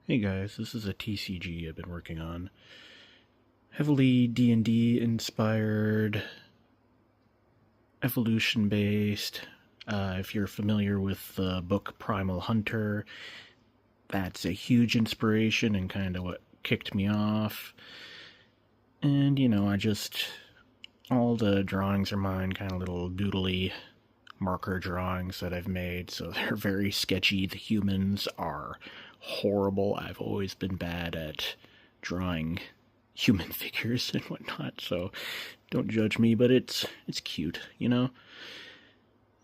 Hey guys, this is a TCG I've been working on. Heavily D&D inspired, evolution based. If you're familiar with the book Primal Hunter, that's a huge inspiration and kind of what kicked me off. And all the drawings are mine, kind of little doodly marker drawings that I've made, so they're very sketchy. The humans are horrible. I've always been bad at drawing human figures and whatnot, so don't judge me, but it's cute.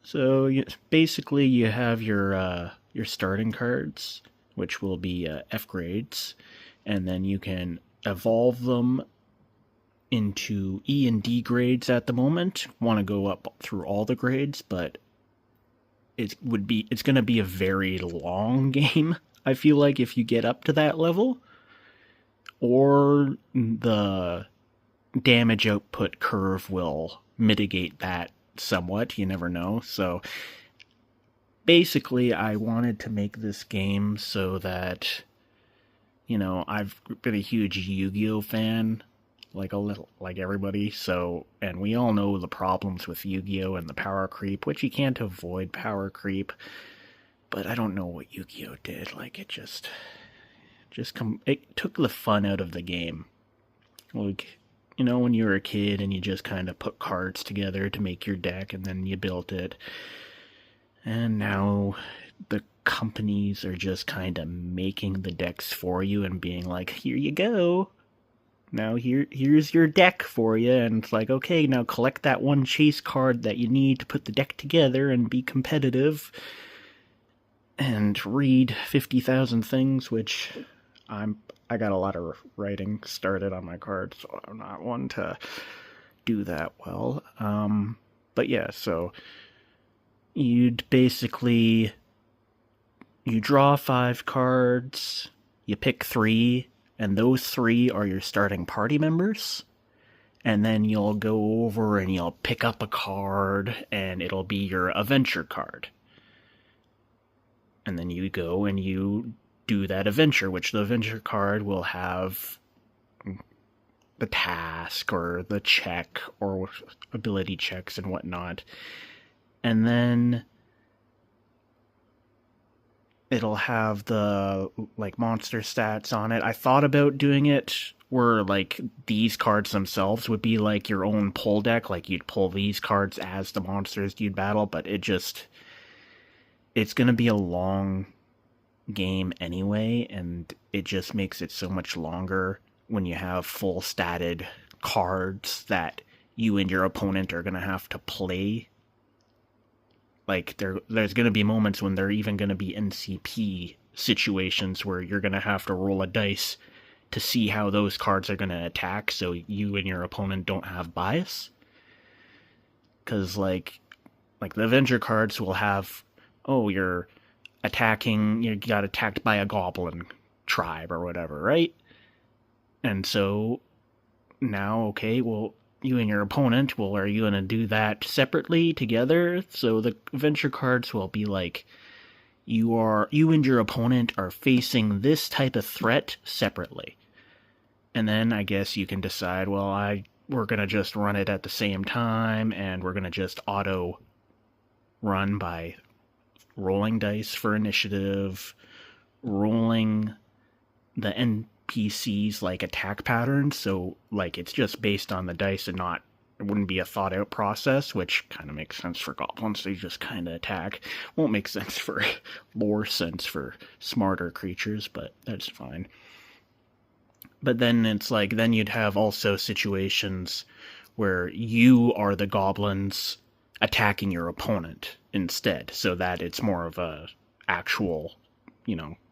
So basically, you have your starting cards, which will be F grades, and then you can evolve them into E and D grades at the moment. Want to go up through all the grades, but it's going to be a very long game. I feel like if you get up to that level, or the damage output curve will mitigate that somewhat. You never know. So basically, I wanted to make this game so that I've been a huge Yu-Gi-Oh fan, like everybody. So, and we all know the problems with Yu-Gi-Oh and the power creep, which you can't avoid power creep. But I don't know what Yu-Gi-Oh did. Like it took the fun out of the game. Like, when you were a kid and you just kind of put cards together to make your deck and then you built it. And now the companies are just kind of making the decks for you and being like, here you go. Now here's your deck for you. And it's like, okay, now collect that one chase card that you need to put the deck together and be competitive. And read 50,000 things, which I got a lot of writing started on my cards, so I'm not one to do that well. But yeah, so you'd basically you draw 5 cards, you pick 3, and those 3 are your starting party members. And then you'll go over and you'll pick up a card, and it'll be your adventure card. And then you go and you do that adventure, which the adventure card will have the task or the check or ability checks and whatnot. And then it'll have the monster stats on it. I thought about doing it where these cards themselves would be like your own pull deck, like you'd pull these cards as the monsters you'd battle, but it's going to be a long game anyway, and it just makes it so much longer when you have full statted cards that you and your opponent are going to have to play. There's going to be moments when there are even going to be NCP situations where you're going to have to roll a dice to see how those cards are going to attack so you and your opponent don't have bias. Because the Avenger cards will have, oh, you got attacked by a goblin tribe or whatever, right? And so now, okay, well, you and your opponent, well, are you going to do that separately together? So the adventure cards will be like, you and your opponent are facing this type of threat separately. And then I guess you can decide, well, we're going to just run it at the same time, and we're going to just auto run by rolling dice for initiative, rolling the NPCs attack patterns. So it's just based on the dice and it wouldn't be a thought out process, which kind of makes sense for goblins. They just kind of attack. Won't make sense for lore sense for smarter creatures, but that's fine. But then it's then you'd have also situations where you are the goblins attacking your opponent instead, so that it's more of a actual,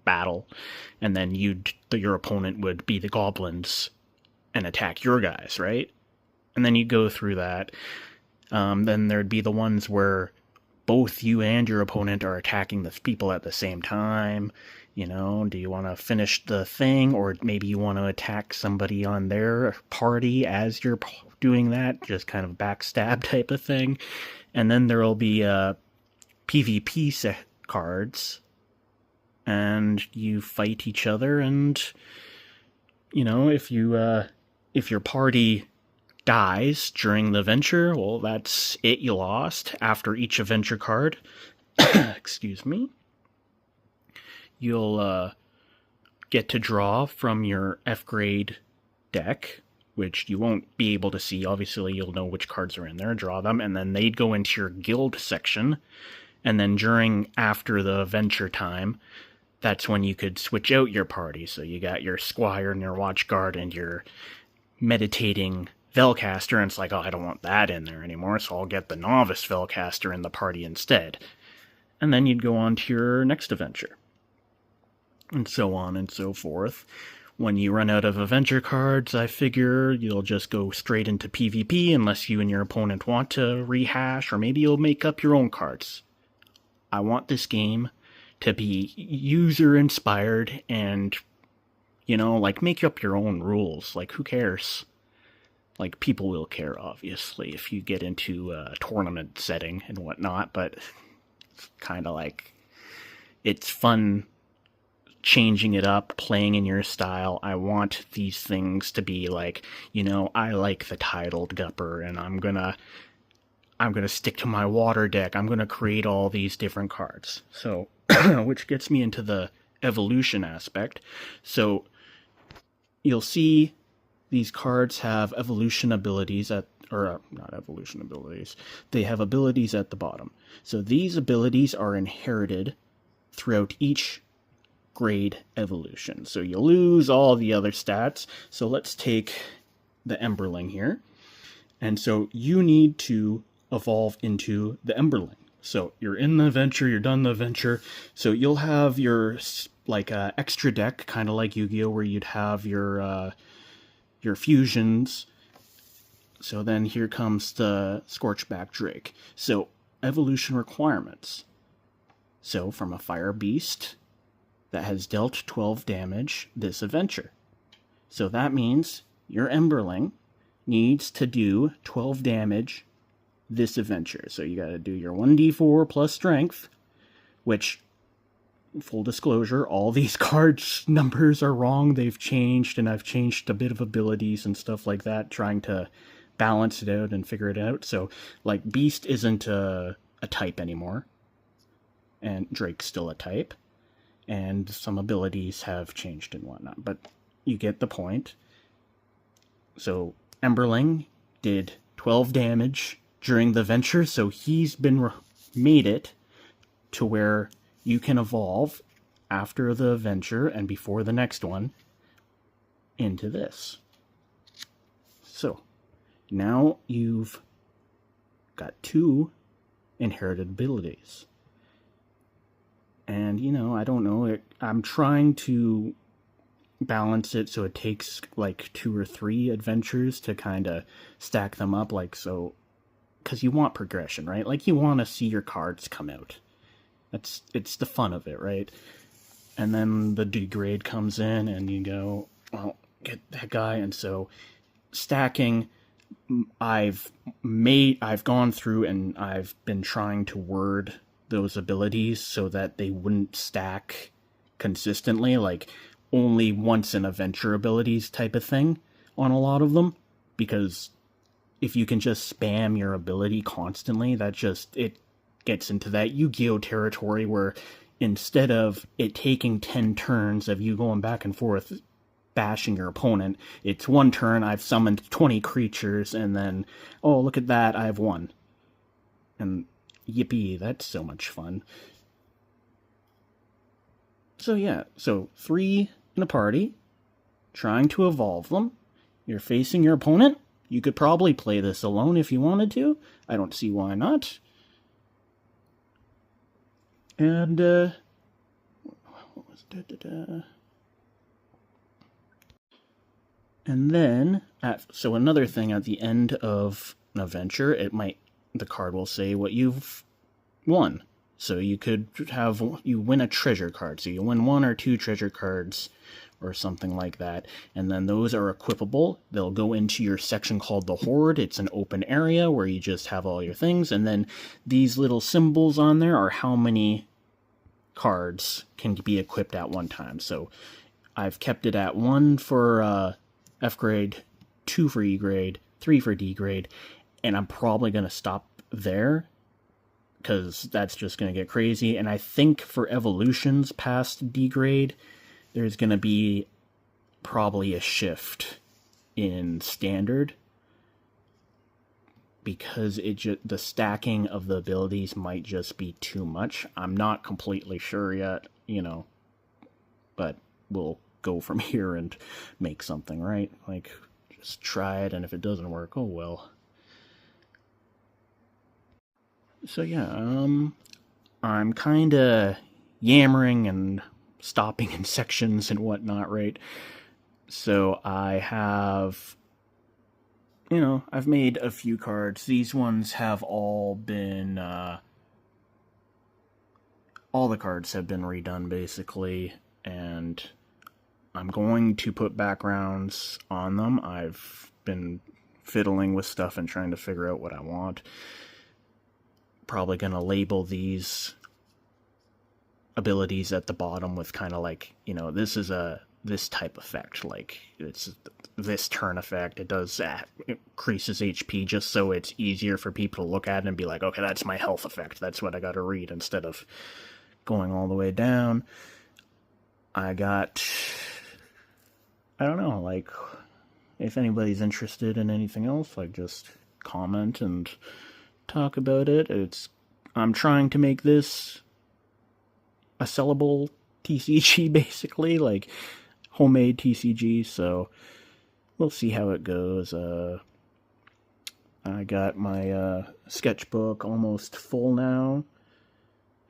battle. And then your opponent would be the goblins and attack your guys, right? And then you go through that. Then there'd be the ones where both you and your opponent are attacking the people at the same time. Do you want to finish the thing, or maybe you want to attack somebody on their party as you're doing that, just kind of backstab type of thing. And then there'll be PvP cards and you fight each other, and you know, if your party dies during the adventure, well, that's it, you lost. After each adventure card, excuse me, you'll get to draw from your F grade deck, which you won't be able to see. Obviously, you'll know which cards are in there, draw them, and then they'd go into your guild section. And then after the adventure time, that's when you could switch out your party. So you got your squire and your watchguard and your meditating Velcaster, and it's like, oh, I don't want that in there anymore, so I'll get the novice Velcaster in the party instead. And then you'd go on to your next adventure. And so on and so forth. When you run out of adventure cards, I figure you'll just go straight into PvP unless you and your opponent want to rehash, or maybe you'll make up your own cards. I want this game to be user-inspired and, you know, like, make up your own rules. Like, who cares? Like, people will care, obviously, if you get into a tournament setting and whatnot, but it's kind of like, it's fun changing it up, playing in your style. I want these things to be like, you know, I like the Titled Gupper, and I'm gonna stick to my water deck. I'm gonna create all these different cards. So, which gets me into the evolution aspect. So, you'll see these cards have evolution abilities not evolution abilities. They have abilities at the bottom. So these abilities are inherited throughout each grade evolution. So you lose all the other stats. So let's take the Emberling here. And so you need to evolve into the Emberling. So you're in the adventure, you're done the adventure. So you'll have your extra deck, kind of like Yu-Gi-Oh, where you'd have your fusions. So then here comes the Scorchback Drake. So evolution requirements. So from a fire beast that has dealt 12 damage this adventure. So that means your Emberling needs to do 12 damage this adventure. So you got to do your 1d4 plus strength, which, full disclosure, all these cards numbers are wrong. They've changed, and I've changed a bit of abilities and stuff like that, trying to balance it out and figure it out. So, like, Beast isn't a type anymore, and Drake's still a type, and some abilities have changed and whatnot, but you get the point. So, Emberling did 12 damage during the adventure, so he's made it to where you can evolve after the adventure and before the next one into this. So, now you've got 2 inherited abilities. And, you know, I don't know, I'm trying to balance it so it takes like 2 or 3 adventures to kind of stack them up, like, so, because you want progression, right? Like, you want to see your cards come out. It's the fun of it, right? And then the degrade comes in, and you go, well, get that guy. And so stacking, I've gone through and I've been trying to word those abilities so that they wouldn't stack consistently, like only once in adventure abilities type of thing on a lot of them, because if you can just spam your ability constantly, it gets into that Yu-Gi-Oh territory where instead of it taking 10 turns of you going back and forth bashing your opponent, it's 1 turn, I've summoned 20 creatures, and then, oh, look at that, I have 1. And yippee, that's so much fun. So yeah, so 3 in a party, trying to evolve them. You're facing your opponent. You could probably play this alone if you wanted to. I don't see why not. And, what was it? And then, so another thing, at the end of an adventure, the card will say what you've won. So you could you win a treasure card. So you win 1 or 2 treasure cards or something like that. And then those are equipable. They'll go into your section called the Hoard. It's an open area where you just have all your things. And then these little symbols on there are how many cards can be equipped at one time. So I've kept it at 1 for F grade, 2 for E grade, 3 for D grade, and I'm probably going to stop there because that's just going to get crazy. And I think for evolutions past D grade, there's going to be probably a shift in standard, because the stacking of the abilities might just be too much. I'm not completely sure yet, but we'll go from here and make something, right? Like, just try it, and if it doesn't work, oh well. So yeah, I'm kind of yammering and stopping in sections and whatnot, right? So I have, I've made a few cards. These ones have all been, all the cards have been redone, basically, and I'm going to put backgrounds on them. I've been fiddling with stuff and trying to figure out what I want. Probably going to label these abilities at the bottom with kind of like, this is this type effect, like it's this turn effect. It does that. It increases HP, just so it's easier for people to look at it and be like, okay, that's my health effect. That's what I got to read, instead of going all the way down. I don't know, like, if anybody's interested in anything else, like, just comment and talk about it. I'm trying to make this a sellable TCG, basically, like homemade TCG, so we'll see how it goes. I got my sketchbook almost full now,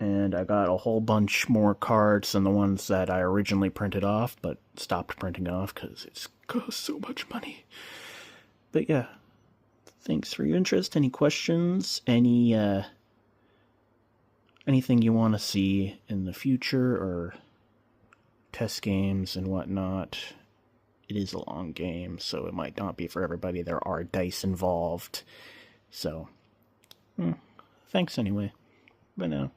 and I got a whole bunch more cards than the ones that I originally printed off, but stopped printing off because it's cost so much money. But yeah, thanks for your interest. Any questions? Anything you want to see in the future, or test games and whatnot? It is a long game, so it might not be for everybody. There are dice involved. So, thanks anyway. Bye now.